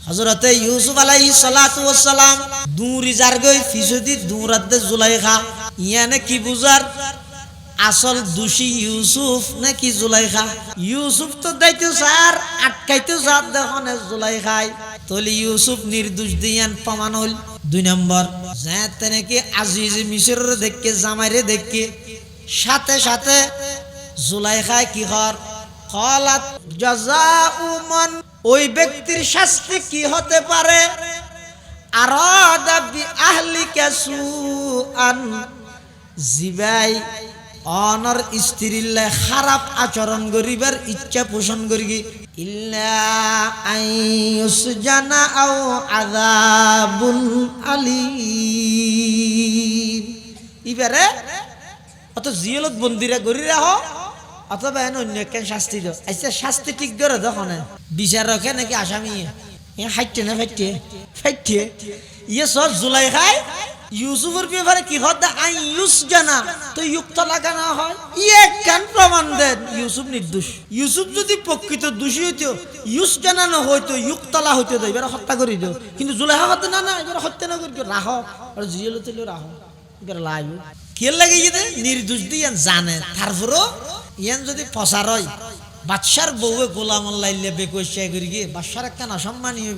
হযরতে ইউসুফ আলাইহিস সালাতু ওয়াস সালাম দুরি জারগই ফিসদি দুরাতে জুলাইখা ইয়ানে কি বুঝার আসল দোষী ইউসুফ নাকি জুলাইখা? ইউসুফ তো দাইতো স্যার আটকাইতো জাত দেখনে জুলাইখাই, তলি ইউসুফ নির্দোষ দিয়ান প্রমাণ হল। 2 নম্বর, যাতে নাকি আজিজ মিশরের দেখকে জামাইরে দেখকে সাথে সাথে জুলাইখায় কি হর কলাত জাযাউ মান, ওই ব্যক্তির শাস্তি কি হতে পারে? আরাদা বি আহলিকা সুআন, জিবাই অনর স্ত্রীলে খারাপ আচরণ করিবার ইচ্ছা পোষণ করি, ইল্লা আইয়ুসজানা আও আযাবুন আলীম। ইবারে অত জিয়ালত বন্দিরা গরি রাহ অথবা অন্য কেন শাস্তি দাও। আচ্ছা শাস্তি ঠিক করে দেখো না, বিচারকে নাকি আসামি হাইটে না ফাইটে ফাইটে ইয়ে সব জুলাইখায় ইউসুফের ব্যাপারে কি হতে আইয়ুস জানা তো যুক্ত লাগানো হয়, ইয়ে কেন প্রমাণ দেন ইউসুফ নির্দোষ? ইউসুফ যদি প্রকৃত দোষী হইতো ইউস জানানো হইতো যুক্তলা হইতো, এবার হত্যা করে দিও। কিন্তু জুলাইখা হতে না, এবার হত্যা না করি রাহ আর জিয়াল হতে রাহ, এবার লাইব কে লাগে ইয়ে নির্দোষ দিয়ে জানে। তারপরও ইয়ান যদি প্রচার হয় বাদশার বউয়ে গোলাম লাইলে বেকশিয়া করি গিয়ে বাদশার একটা অসম্মানীয়